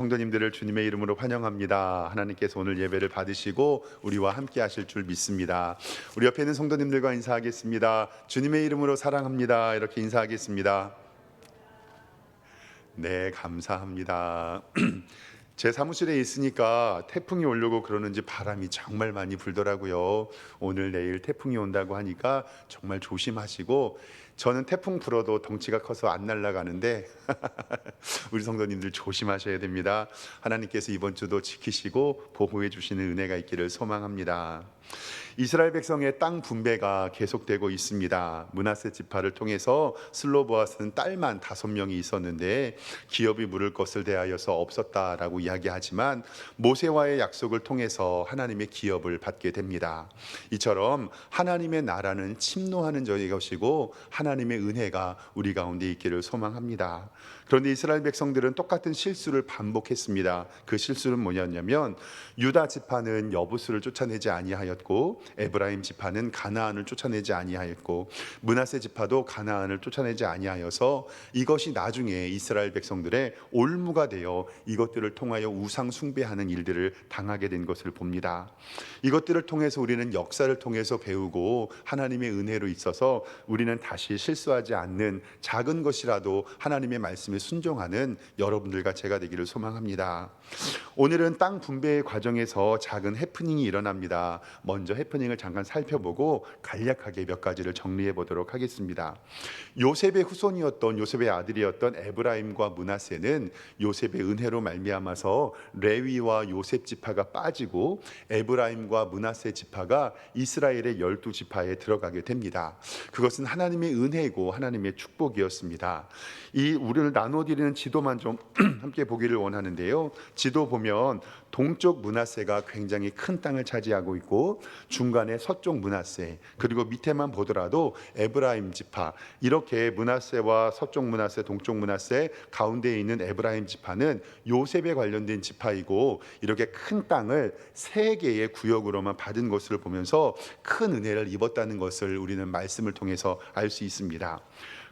성도님들을 주님의 이름으로 환영합니다. 하나님께서 오늘 예배를 받으시고 우리와 함께 하실 줄 믿습니다. 우리 옆에 있는 성도님들과 인사하겠습니다. 주님의 이름으로 사랑합니다. 이렇게 인사하겠습니다. 네, 감사합니다. 제 사무실에 있으니까 태풍이 오려고 그러는지 바람이 정말 많이 불더라고요. 오늘 내일 태풍이 온다고 하니까 정말 조심하시고, 저는 태풍 불어도 덩치가 커서 안 날아가는데 우리 성도님들 조심하셔야 됩니다. 하나님께서 이번 주도 지키시고 보호해 주시는 은혜가 있기를 소망합니다. 이스라엘 백성의 땅 분배가 계속되고 있습니다. 므낫세 지파를 통해서 슬로보아스는 딸만 5명이 있었는데 기업이 물을 것을 대하여서 없었다라고 이야기하지만 모세와의 약속을 통해서 하나님의 기업을 받게 됩니다. 이처럼 하나님의 나라는 침노하는 자의 것이고 하나님의 은혜가 우리 가운데 있기를 소망합니다. 그런데 이스라엘 백성들은 똑같은 실수를 반복했습니다. 그 실수는 뭐였냐면 유다 지파는 여부수를 쫓아내지 아니하였고 에브라임 지파는 가나안을 쫓아내지 아니하였고 므낫세 지파도 가나안을 쫓아내지 아니하여서 이것이 나중에 이스라엘 백성들의 올무가 되어 이것들을 통하여 우상 숭배하는 일들을 당하게 된 것을 봅니다. 이것들을 통해서 우리는 역사를 통해서 배우고 하나님의 은혜로 있어서 우리는 다시 실수하지 않는 작은 것이라도 하나님의 말씀에 순종하는 여러분들과 제가 되기를 소망합니다. 오늘은 땅 분배의 과정에서 작은 해프닝이 일어납니다. 먼저 해프닝을 잠깐 살펴보고 간략하게 몇 가지를 정리해 보도록 하겠습니다. 요셉의 후손이었던 요셉의 아들이었던 에브라임과 므낫세는 요셉의 은혜로 말미암아서 레위와 요셉 지파가 빠지고 에브라임과 므낫세 지파가 이스라엘의 12지파에 들어가게 됩니다. 그것은 하나님의 은혜이고 하나님의 축복이었습니다. 이 우리를 나눠드리는 지도만 좀 함께 보기를 원하는데요. 지도 보면 동쪽 므낫세가 굉장히 큰 땅을 차지하고 있고 중간에 서쪽 므낫세, 그리고 밑에만 보더라도 에브라임 지파, 이렇게 므낫세와 서쪽 므낫세, 동쪽 므낫세 가운데에 있는 에브라임 지파는 요셉에 관련된 지파이고 이렇게 큰 땅을 3개의 구역으로만 받은 것을 보면서 큰 은혜를 입었다는 것을 우리는 말씀을 통해서 알 수 있습니다.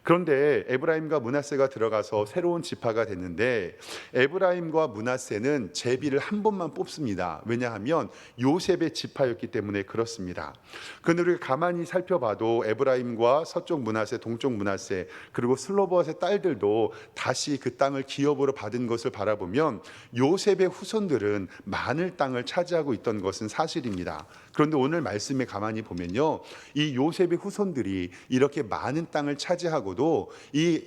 그런데 에브라임과 므낫세가 들어가서 새로운 지파가 됐는데 에브라임과 므낫세는 제비를 한 번만 뽑습니다. 왜냐하면 요셉의 지파였기 때문에 그렇습니다. 그런데 우리가 가만히 살펴봐도 에브라임과 서쪽 므낫세, 동쪽 므낫세, 그리고 슬로보아스의 딸들도 다시 그 땅을 기업으로 받은 것을 바라보면 요셉의 후손들은 많은 땅을 차지하고 있던 것은 사실입니다. 그런데 오늘 말씀에 가만히 보면요, 이 요셉의 후손들이 이렇게 많은 땅을 차지하고도 이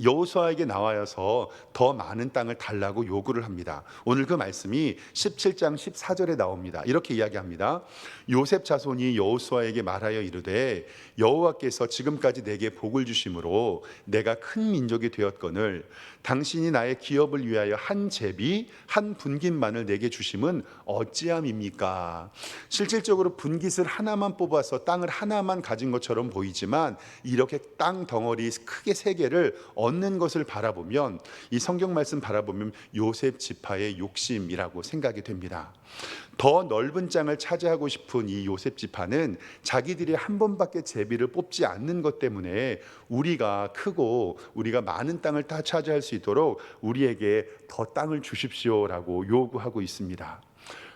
여호수아에게 나와서 더 많은 땅을 달라고 요구를 합니다. 오늘 그 말씀이 17장 14절에 나옵니다. 이렇게 이야기합니다. 요셉 자손이 여호수아에게 말하여 이르되 여호와께서 지금까지 내게 복을 주심으로 내가 큰 민족이 되었거늘 당신이 나의 기업을 위하여 한 제비 한 분깃만을 내게 주심은 어찌함입니까? 실질적으로 분깃을 하나만 뽑아서 땅을 하나만 가진 것처럼 보이지만 이렇게 땅 덩어리 크게 3개를 얻는 것을 바라보면, 이 성경 말씀 바라보면 요셉 지파의 욕심이라고 생각이 됩니다. 더 넓은 땅을 차지하고 싶은 이 요셉 지파는 자기들이 한 번밖에 제비를 뽑지 않는 것 때문에 우리가 크고 우리가 많은 땅을 다 차지할 수 있도록 우리에게 더 땅을 주십시오라고 요구하고 있습니다.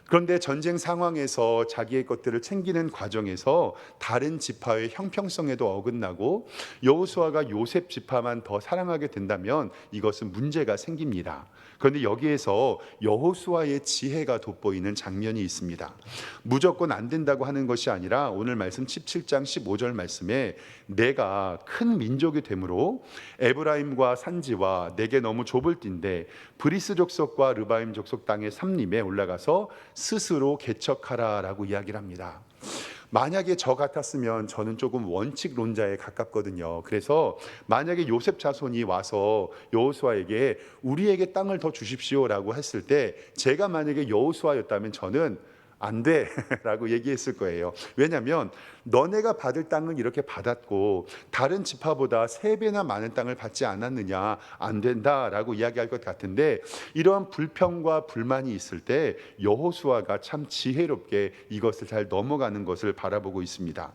그런데 전쟁 상황에서 자기의 것들을 챙기는 과정에서 다른 지파의 형평성에도 어긋나고 여호수아가 요셉 지파만 더 사랑하게 된다면 이것은 문제가 생깁니다. 그런데 여기에서 여호수아의 지혜가 돋보이는 장면이 있습니다. 무조건 안 된다고 하는 것이 아니라 오늘 말씀 17장 15절 말씀에 내가 큰 민족이 되므로 에브라임과 산지와 내게 너무 좁을 띠인데 브리스 족속과 르바임 족속 땅의 삼림에 올라가서 스스로 개척하라라고 이야기를 합니다. 만약에 저 같았으면 저는 조금 원칙론자에 가깝거든요. 그래서 만약에 요셉 자손이 와서 여호수아에게 우리에게 땅을 더 주십시오라고 했을 때 제가 만약에 여호수아였다면 저는 안 돼 라고 얘기했을 거예요. 왜냐하면 너네가 받을 땅은 이렇게 받았고 다른 지파보다 3배나 많은 땅을 받지 않았느냐, 안 된다라고 이야기할 것 같은데, 이러한 불평과 불만이 있을 때 여호수아가 참 지혜롭게 이것을 잘 넘어가는 것을 바라보고 있습니다.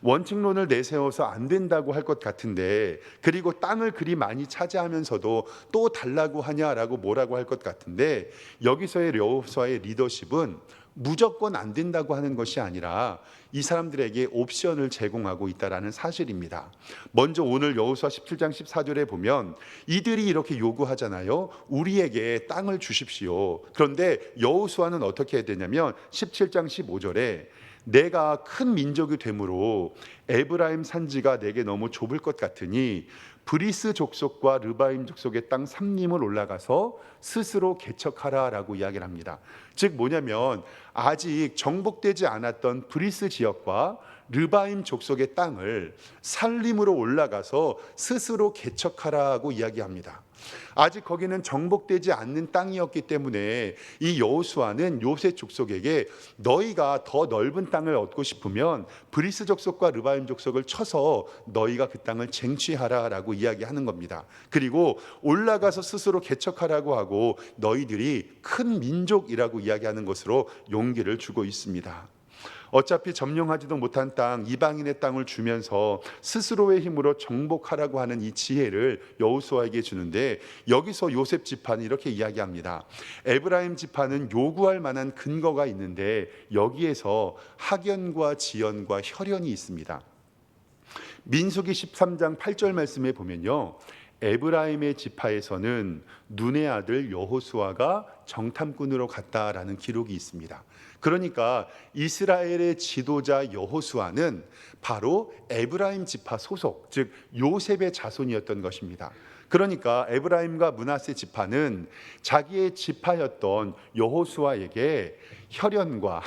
원칙론을 내세워서 안 된다고 할 것 같은데, 그리고 땅을 그리 많이 차지하면서도 또 달라고 하냐라고 뭐라고 할 것 같은데, 여기서의 여호수아의 리더십은 무조건 안 된다고 하는 것이 아니라 이 사람들에게 옵션을 제공하고 있다라는 사실입니다. 먼저 오늘 여호수아 17장 14절에 보면 이들이 이렇게 요구하잖아요. 우리에게 땅을 주십시오. 그런데 여호수아는 어떻게 해야 되냐면 17장 15절에 내가 큰 민족이 되므로 에브라임 산지가 내게 너무 좁을 것 같으니 브리스 족속과 르바임 족속의 땅 삼림을 올라가서 스스로 개척하라라고 이야기를 합니다. 즉 뭐냐면 아직 정복되지 않았던 브리스 지역과 르바임 족속의 땅을 살림으로 올라가서 스스로 개척하라고 이야기합니다. 아직 거기는 정복되지 않는 땅이었기 때문에 이 여호수아는 요셉 족속에게 너희가 더 넓은 땅을 얻고 싶으면 브리스 족속과 르바임 족속을 쳐서 너희가 그 땅을 쟁취하라라고 이야기하는 겁니다. 그리고 올라가서 스스로 개척하라고 하고 너희들이 큰 민족이라고 이야기하는 것으로 용기를 주고 있습니다. 어차피 점령하지도 못한 땅, 이방인의 땅을 주면서 스스로의 힘으로 정복하라고 하는 이 지혜를 여호수아에게 주는데, 여기서 요셉 지파는 이렇게 이야기합니다. 에브라임 지파는 요구할 만한 근거가 있는데 여기에서 학연과 지연과 혈연이 있습니다. 민수기 13장 8절 말씀에 보면요, 에브라임의 지파에서는 눈의 아들 여호수아가 정탐꾼으로 갔다라는 기록이 있습니다. 그러니까 이스라엘의 지도자 여호수아는 바로 에브라임 지파 소속, 즉 요셉의 자손이었던 것입니다. 그러니까 에브라임과 므낫세 지파는 자기의 지파였던 여호수아에게 혈연과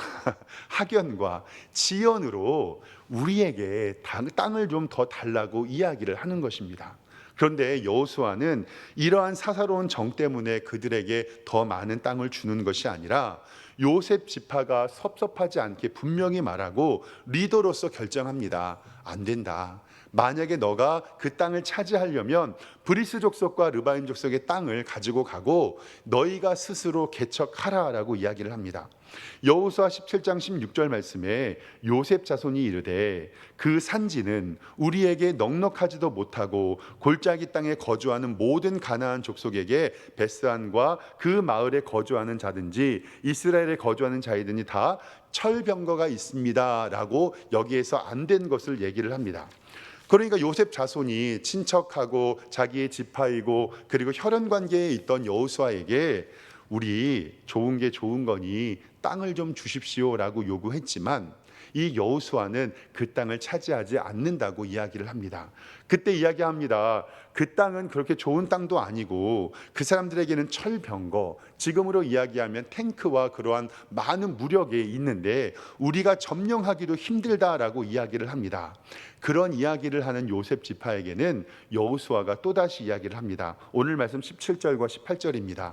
학연과 지연으로 우리에게 땅을 좀 더 달라고 이야기를 하는 것입니다. 그런데 여호수아는 이러한 사사로운 정 때문에 그들에게 더 많은 땅을 주는 것이 아니라 요셉 지파가 섭섭하지 않게 분명히 말하고 리더로서 결정합니다. 안 된다. 만약에 너가 그 땅을 차지하려면 브리스 족속과 르바임 족속의 땅을 가지고 가고 너희가 스스로 개척하라라고 이야기를 합니다. 여호수아 17장 16절 말씀에 요셉 자손이 이르되 그 산지는 우리에게 넉넉하지도 못하고 골짜기 땅에 거주하는 모든 가나안 족속에게 베스안과 그 마을에 거주하는 자든지 이스라엘에 거주하는 자이든지 다 철병거가 있습니다라고 여기에서 안 된 것을 얘기를 합니다. 그러니까 요셉 자손이 친척하고 자기의 지파이고 그리고 혈연 관계에 있던 여호수아에게 우리 좋은 게 좋은 거니 땅을 좀 주십시오라고 요구했지만 이 여호수아는 그 땅을 차지하지 않는다고 이야기를 합니다. 그때 이야기합니다. 그 땅은 그렇게 좋은 땅도 아니고 그 사람들에게는 철병거, 지금으로 이야기하면 탱크와 그러한 많은 무력이 있는데 우리가 점령하기도 힘들다라고 이야기를 합니다. 그런 이야기를 하는 요셉 지파에게는 여호수아가 또다시 이야기를 합니다. 오늘 말씀 17절과 18절입니다.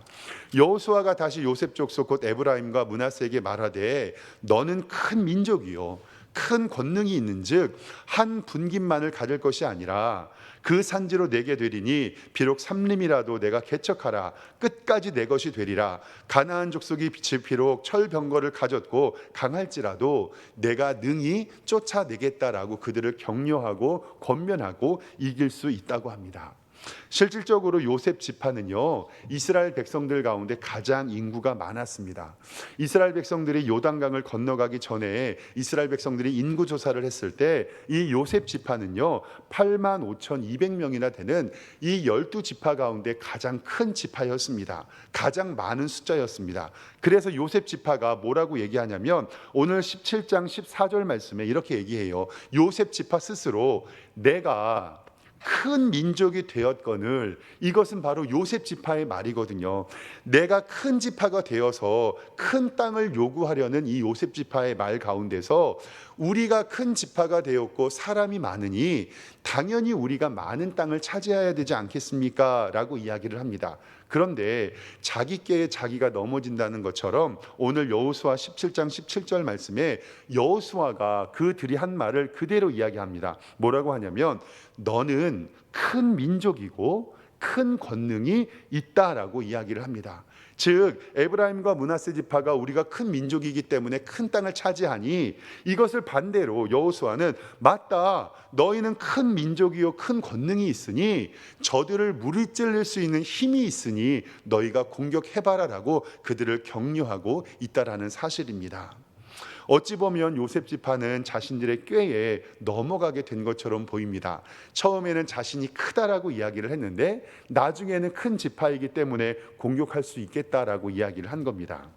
여호수아가 다시 요셉 족속 곧 에브라임과 므낫세에게 말하되 너는 큰 민족이요 큰 권능이 있는즉 한 분깃만을 가질 것이 아니라 그 산지로 내게 되리니 비록 삼림이라도 내가 개척하라 끝까지 내 것이 되리라. 가나안 족속이 비록 철병거를 가졌고 강할지라도 내가 능히 쫓아내겠다라고 그들을 격려하고 권면하고 이길 수 있다고 합니다. 실질적으로 요셉 지파는요 이스라엘 백성들 가운데 가장 인구가 많았습니다. 이스라엘 백성들이 요단강을 건너가기 전에 이스라엘 백성들이 인구 조사를 했을 때 이 요셉 지파는요 85,200명이나 되는 이 12지파 가운데 가장 큰 지파였습니다. 가장 많은 숫자였습니다. 그래서 요셉 지파가 뭐라고 얘기하냐면 오늘 17장 14절 말씀에 이렇게 얘기해요. 요셉 지파 스스로 내가 큰 민족이 되었거늘, 이것은 바로 요셉 지파의 말이거든요. 내가 큰 지파가 되어서 큰 땅을 요구하려는 이 요셉 지파의 말 가운데서 우리가 큰 지파가 되었고 사람이 많으니 당연히 우리가 많은 땅을 차지해야 되지 않겠습니까? 라고 이야기를 합니다. 그런데 자기께에 자기가 넘어진다는 것처럼 오늘 여호수아 17장 17절 말씀에 여호수아가 그들이 한 말을 그대로 이야기합니다. 뭐라고 하냐면 너는 큰 민족이고 큰 권능이 있다라고 이야기를 합니다. 즉 에브라임과 므낫세 지파가 우리가 큰 민족이기 때문에 큰 땅을 차지하니 이것을 반대로 여호수아는 맞다, 너희는 큰 민족이요 큰 권능이 있으니 저들을 무리찔릴 수 있는 힘이 있으니 너희가 공격해봐라라고 그들을 격려하고 있다라는 사실입니다. 어찌 보면 요셉 지파는 자신들의 꾀에 넘어가게 된 것처럼 보입니다. 처음에는 자신이 크다라고 이야기를 했는데 나중에는 큰 지파이기 때문에 공격할 수 있겠다라고 이야기를 한 겁니다.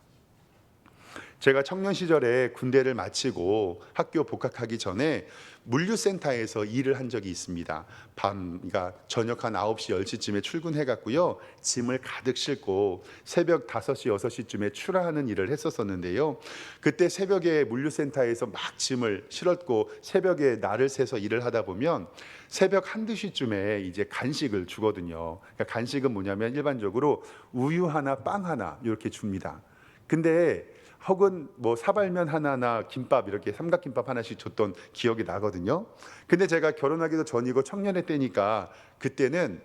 제가 청년 시절에 군대를 마치고 학교 복학하기 전에 물류센터에서 일을 한 적이 있습니다. 그러니까 저녁 한 9시, 10시쯤에 출근해 갔고요. 짐을 가득 싣고 새벽 5시, 6시쯤에 출하하는 일을 했었는데요. 그때 새벽에 물류센터에서 막 짐을 실었고 새벽에 날을 새서 일을 하다 보면 새벽 1~2시쯤에 이제 간식을 주거든요. 그러니까 간식은 뭐냐면 일반적으로 우유 하나, 빵 하나 이렇게 줍니다. 근데 혹은 뭐 사발면 하나나 김밥 이렇게 삼각김밥 하나씩 줬던 기억이 나거든요. 근데 제가 결혼하기도 전이고 청년의 때니까 그때는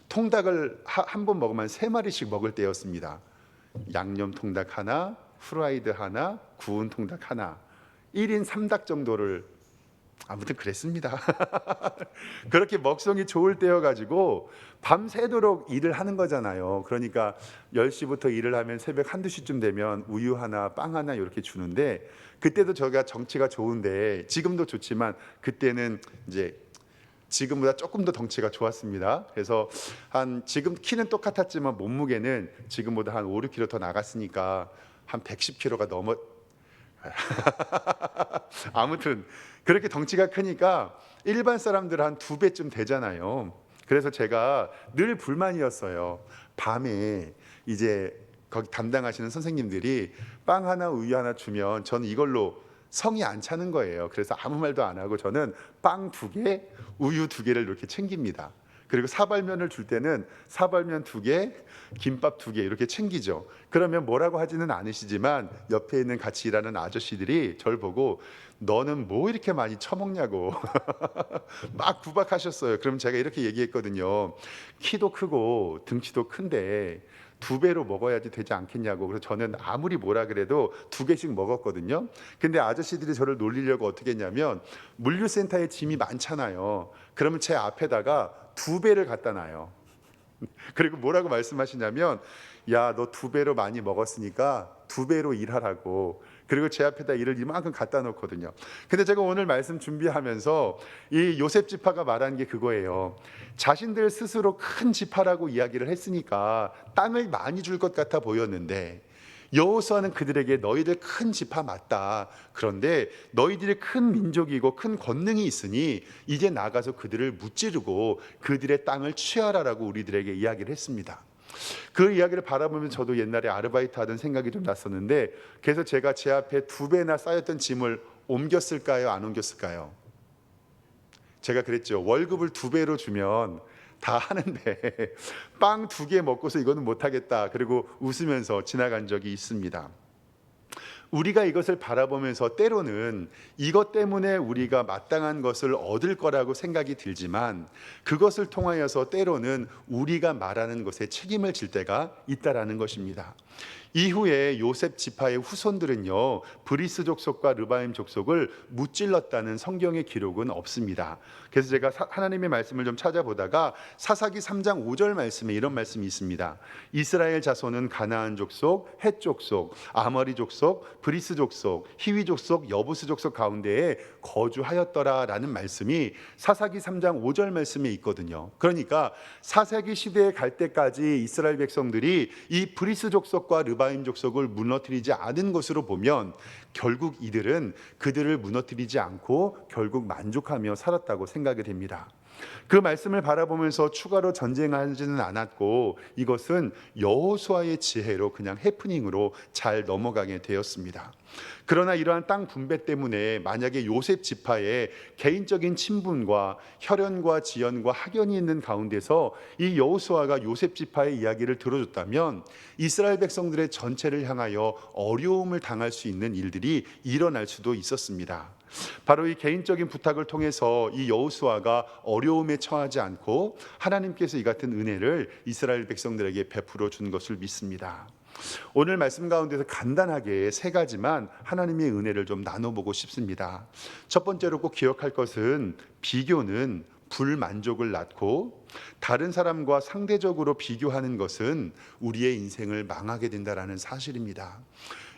통닭을 한 번 먹으면 3마리씩 먹을 때였습니다. 양념 통닭 하나, 프라이드 하나, 구운 통닭 하나, 1인 3닭 정도를 아무튼 그랬습니다. 그렇게 먹성이 좋을 때여가지고 밤새도록 일을 하는 거잖아요. 그러니까 10시부터 일을 하면 새벽 1~2시쯤 되면 우유 하나, 빵 하나 이렇게 주는데 그때도 저희가 정치가 좋은데 지금도 좋지만 그때는 이제 지금보다 조금 더 덩치가 좋았습니다. 그래서 지금 키는 똑같았지만 몸무게는 지금보다 한 5~6kg 더 나갔으니까 한 110kg가 넘어 아무튼 그렇게 덩치가 크니까 일반 사람들 한 2배쯤 되잖아요. 그래서 제가 늘 불만이었어요. 밤에 이제 거기 담당하시는 선생님들이 빵 하나 우유 하나 주면 저는 이걸로 성이 안 차는 거예요. 그래서 아무 말도 안 하고 저는 빵 2개, 우유 2개를 이렇게 챙깁니다. 그리고 사발면을 줄 때는 사발면 2개, 김밥 2개 이렇게 챙기죠. 그러면 뭐라고 하지는 않으시지만 옆에 있는 같이 일하는 아저씨들이 저를 보고 너는 뭐 이렇게 많이 처먹냐고 막 구박하셨어요. 그럼 제가 이렇게 얘기했거든요. 키도 크고 등치도 큰데 2배로 먹어야지 되지 않겠냐고. 그래서 저는 아무리 뭐라 그래도 2개씩 먹었거든요. 근데 아저씨들이 저를 놀리려고 어떻게 했냐면 물류센터에 짐이 많잖아요. 그러면 제 앞에다가 2배를 갖다 놔요. 그리고 뭐라고 말씀하시냐면 야, 너 2배로 많이 먹었으니까 2배로 일하라고. 그리고 제 앞에다 일을 이만큼 갖다 놓거든요. 근데 제가 오늘 말씀 준비하면서 이 요셉 지파가 말한 게 그거예요. 자신들 스스로 큰 지파라고 이야기를 했으니까 땅을 많이 줄 것 같아 보였는데 여호수아는 그들에게 너희들 큰 지파 맞다. 그런데 너희들이 큰 민족이고 큰 권능이 있으니 이제 나가서 그들을 무찌르고 그들의 땅을 취하라라고 우리들에게 이야기를 했습니다. 그 이야기를 바라보면 저도 옛날에 아르바이트 하던 생각이 좀 났었는데 그래서 제가 제 앞에 2배나 쌓였던 짐을 옮겼을까요? 안 옮겼을까요? 제가 그랬죠. 월급을 2배로 주면 다 하는데 빵 2개 먹고서 이거는 못하겠다. 그리고 웃으면서 지나간 적이 있습니다. 우리가 이것을 바라보면서 때로는 이것 때문에 우리가 마땅한 것을 얻을 거라고 생각이 들지만 그것을 통하여서 때로는 우리가 말하는 것에 책임을 질 때가 있다라는 것입니다. 이후에 요셉 지파의 후손들은요 브리스 족속과 르바임 족속을 무찔렀다는 성경의 기록은 없습니다. 그래서 제가 하나님의 말씀을 좀 찾아보다가 사사기 3장 5절 말씀에 이런 말씀이 있습니다. 이스라엘 자손은 가나안 족속, 헷 족속, 아모리 족속, 브리스 족속, 히위 족속, 여부스 족속 가운데에 거주하였더라라는 말씀이 사사기 3장 5절 말씀에 있거든요. 그러니까 사사기 시대에 갈 때까지 이스라엘 백성들이 이 브리스 족속과 르바임 족속을 무너뜨리지 않은 것으로 보면 결국 이들은 그들을 무너뜨리지 않고 결국 만족하며 살았다고 생각이 됩니다. 그 말씀을 바라보면서 추가로 전쟁하지는 않았고 이것은 여호수아의 지혜로 그냥 해프닝으로 잘 넘어가게 되었습니다. 그러나 이러한 땅 분배 때문에 만약에 요셉 지파에 개인적인 친분과 혈연과 지연과 학연이 있는 가운데서 이 여호수아가 요셉 지파의 이야기를 들어줬다면 이스라엘 백성들의 전체를 향하여 어려움을 당할 수 있는 일들이 일어날 수도 있었습니다. 바로 이 개인적인 부탁을 통해서 이 여호수아가 어려움에 처하지 않고 하나님께서 이 같은 은혜를 이스라엘 백성들에게 베풀어 준 것을 믿습니다. 오늘 말씀 가운데서 간단하게 세 가지만 하나님의 은혜를 좀 나눠보고 싶습니다. 첫 번째로 꼭 기억할 것은 비교는 불만족을 낳고 다른 사람과 상대적으로 비교하는 것은 우리의 인생을 망하게 된다는 사실입니다.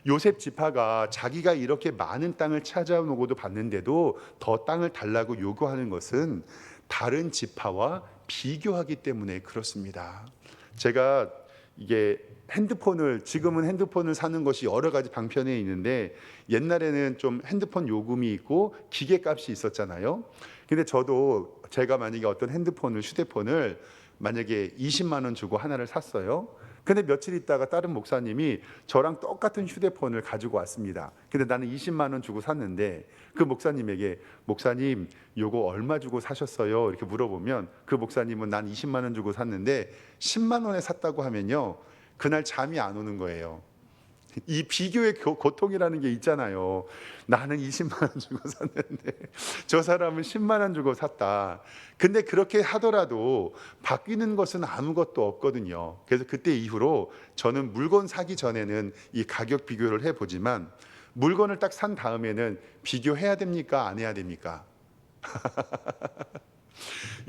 요셉 지파가 자기가 이렇게 많은 땅을 찾아오고도 봤는데도 더 땅을 달라고 요구하는 것은 다른 지파와 비교하기 때문에 그렇습니다. 제가 이게 지금은 핸드폰을 사는 것이 여러 가지 방편에 있는데 옛날에는 좀 핸드폰 요금이 있고 기계값이 있었잖아요. 근데 제가 만약에 어떤 휴대폰을 만약에 20만 원 주고 하나를 샀어요. 근데 며칠 있다가 다른 목사님이 저랑 똑같은 휴대폰을 가지고 왔습니다. 근데 나는 20만 원 주고 샀는데 그 목사님에게 목사님 요거 얼마 주고 사셨어요? 이렇게 물어보면 그 목사님은 난 20만 원 주고 샀는데 10만 원에 샀다고 하면요. 그날 잠이 안 오는 거예요. 이 비교의 고통이라는 게 있잖아요. 나는 20만 원 주고 샀는데 저 사람은 10만 원 주고 샀다. 근데 그렇게 하더라도 바뀌는 것은 아무것도 없거든요. 그래서 그때 이후로 저는 물건 사기 전에는 이 가격 비교를 해보지만 물건을 딱 산 다음에는 비교해야 됩니까? 안 해야 됩니까?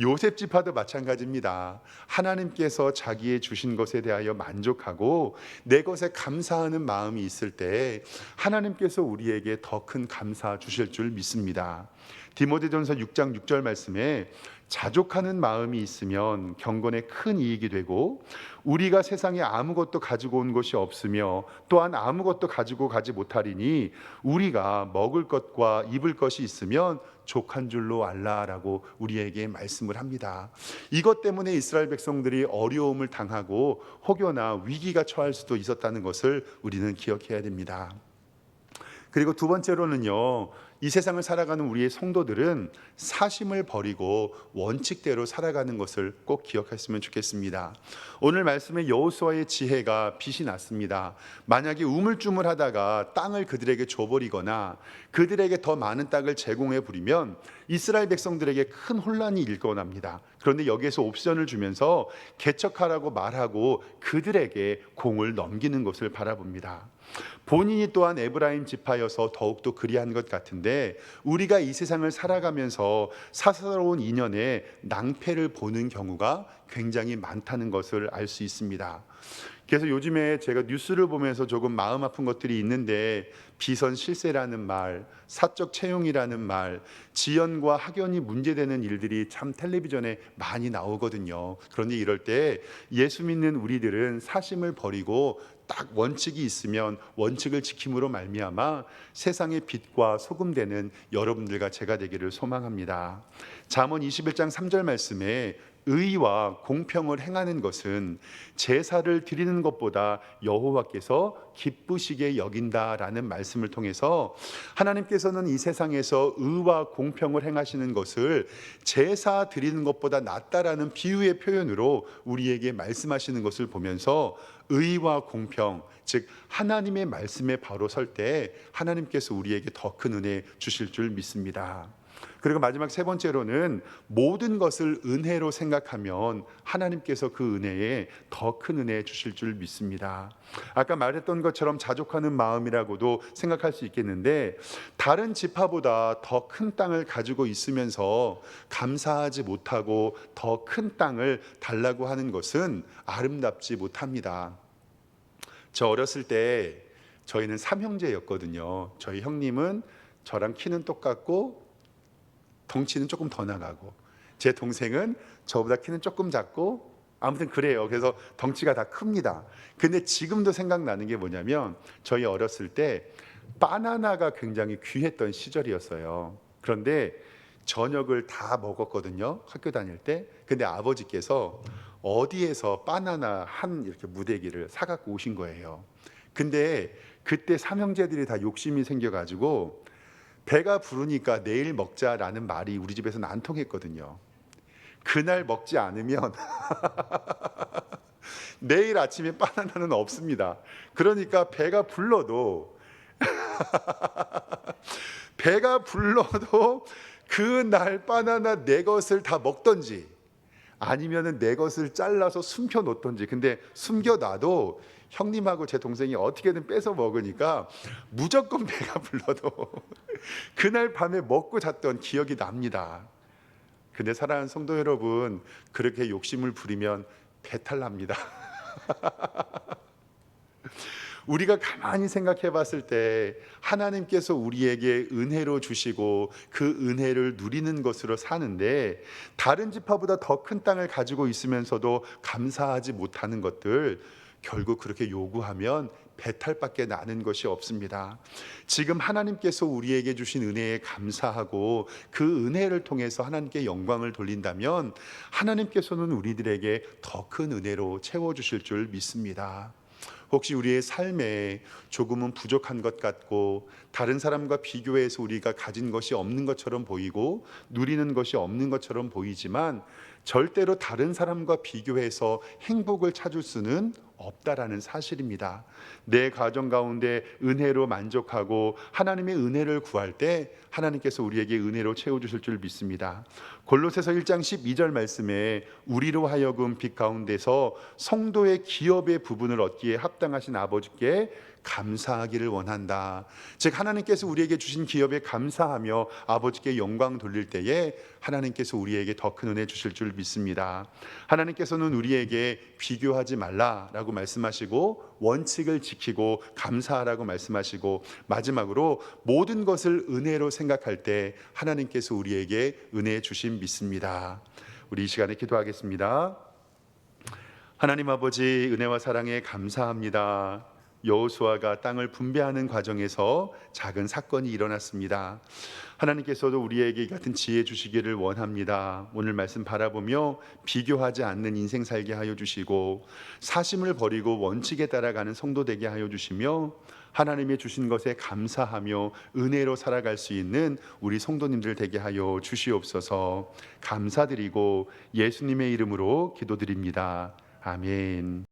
요셉 지파도 마찬가지입니다. 하나님께서 자기의 주신 것에 대하여 만족하고 내 것에 감사하는 마음이 있을 때 하나님께서 우리에게 더 큰 감사 주실 줄 믿습니다. 디모데전서 6장 6절 말씀에 자족하는 마음이 있으면 경건에 큰 이익이 되고 우리가 세상에 아무것도 가지고 온 것이 없으며 또한 아무것도 가지고 가지 못하리니 우리가 먹을 것과 입을 것이 있으면 족한 줄로 알라라고 우리에게 말씀을 합니다. 이것 때문에 이스라엘 백성들이 어려움을 당하고 혹여나 위기가 처할 수도 있었다는 것을 우리는 기억해야 됩니다. 그리고 두 번째로는요, 이 세상을 살아가는 우리의 성도들은 사심을 버리고 원칙대로 살아가는 것을 꼭 기억했으면 좋겠습니다. 오늘 말씀에 여호수아의 지혜가 빛이 났습니다. 만약에 우물쭈물하다가 땅을 그들에게 줘버리거나 그들에게 더 많은 땅을 제공해 버리면 이스라엘 백성들에게 큰 혼란이 일어납니다. 그런데 여기에서 옵션을 주면서 개척하라고 말하고 그들에게 공을 넘기는 것을 바라봅니다. 본인이 또한 에브라임 지파여서 더욱더 그리한 것 같은데 우리가 이 세상을 살아가면서 사사로운 인연에 낭패를 보는 경우가 굉장히 많다는 것을 알 수 있습니다. 그래서 요즘에 제가 뉴스를 보면서 조금 마음 아픈 것들이 있는데 비선 실세라는 말, 사적 채용이라는 말, 지연과 학연이 문제되는 일들이 참 텔레비전에 많이 나오거든요. 그런데 이럴 때 예수 믿는 우리들은 사심을 버리고 딱 원칙이 있으면 원칙을 지킴으로 말미암아 세상의 빛과 소금 되는 여러분들과 제가 되기를 소망합니다. 잠언 21장 3절 말씀에 의와 공평을 행하는 것은 제사를 드리는 것보다 여호와께서 기쁘시게 여긴다라는 말씀을 통해서 하나님께서는 이 세상에서 의와 공평을 행하시는 것을 제사 드리는 것보다 낫다라는 비유의 표현으로 우리에게 말씀하시는 것을 보면서 의와 공평, 즉 하나님의 말씀에 바로 설 때 하나님께서 우리에게 더 큰 은혜 주실 줄 믿습니다. 그리고 마지막 세 번째로는 모든 것을 은혜로 생각하면 하나님께서 그 은혜에 더 큰 은혜 주실 줄 믿습니다. 아까 말했던 것처럼 자족하는 마음이라고도 생각할 수 있겠는데 다른 지파보다 더 큰 땅을 가지고 있으면서 감사하지 못하고 더 큰 땅을 달라고 하는 것은 아름답지 못합니다. 저 어렸을 때 저희는 삼형제였거든요. 저희 형님은 저랑 키는 똑같고 덩치는 조금 더 나가고 제 동생은 저보다 키는 조금 작고 아무튼 그래요. 그래서 덩치가 다 큽니다. 근데 지금도 생각나는 게 뭐냐면 저희 어렸을 때 바나나가 굉장히 귀했던 시절이었어요. 그런데 저녁을 다 먹었거든요. 학교 다닐 때. 근데 아버지께서 어디에서 바나나 한 이렇게 무대기를 사갖고 오신 거예요. 근데 그때 삼형제들이 다 욕심이 생겨가지고 배가 부르니까 내일 먹자라는 말이 우리 집에서는 안 통했거든요. 그날 먹지 않으면 내일 아침에 바나나는 없습니다. 그러니까 배가 불러도 그날 바나나 내 것을 다 먹던지 아니면은 내 것을 잘라서 숨겨 놓던지. 근데 숨겨놔도 형님하고 제 동생이 어떻게든 뺏어 먹으니까 무조건 배가 불러도 그날 밤에 먹고 잤던 기억이 납니다. 근데 사랑하는 성도 여러분, 그렇게 욕심을 부리면 배탈 납니다. 우리가 가만히 생각해 봤을 때 하나님께서 우리에게 은혜로 주시고 그 은혜를 누리는 것으로 사는데 다른 지파보다 더 큰 땅을 가지고 있으면서도 감사하지 못하는 것들, 결국 그렇게 요구하면 배탈밖에 나는 것이 없습니다. 지금 하나님께서 우리에게 주신 은혜에 감사하고 그 은혜를 통해서 하나님께 영광을 돌린다면 하나님께서는 우리들에게 더 큰 은혜로 채워주실 줄 믿습니다. 혹시 우리의 삶에 조금은 부족한 것 같고 다른 사람과 비교해서 우리가 가진 것이 없는 것처럼 보이고 누리는 것이 없는 것처럼 보이지만 절대로 다른 사람과 비교해서 행복을 찾을 수는 없다라는 사실입니다. 내 가정 가운데 은혜로 만족하고 하나님의 은혜를 구할 때 하나님께서 우리에게 은혜로 채워주실 줄 믿습니다. 골로새서 1장 12절 말씀에 우리로 하여금 빛 가운데서 성도의 기업의 부분을 얻기에 합당하신 아버지께 감사하기를 원한다. 즉 하나님께서 우리에게 주신 기업에 감사하며 아버지께 영광 돌릴 때에 하나님께서 우리에게 더 큰 은혜 주실 줄 믿습니다. 하나님께서는 우리에게 비교하지 말라라고 말씀하시고 원칙을 지키고 감사하라고 말씀하시고 마지막으로 모든 것을 은혜로 생각할 때 하나님께서 우리에게 은혜 주심 믿습니다. 우리 이 시간에 기도하겠습니다. 하나님 아버지, 은혜와 사랑에 감사합니다. 여호수아가 땅을 분배하는 과정에서 작은 사건이 일어났습니다. 하나님께서도 우리에게 이 같은 지혜 주시기를 원합니다. 오늘 말씀 바라보며 비교하지 않는 인생 살게 하여 주시고 사심을 버리고 원칙에 따라가는 성도 되게 하여 주시며 하나님의 주신 것에 감사하며 은혜로 살아갈 수 있는 우리 성도님들 되게 하여 주시옵소서. 감사드리고 예수님의 이름으로 기도드립니다. 아멘.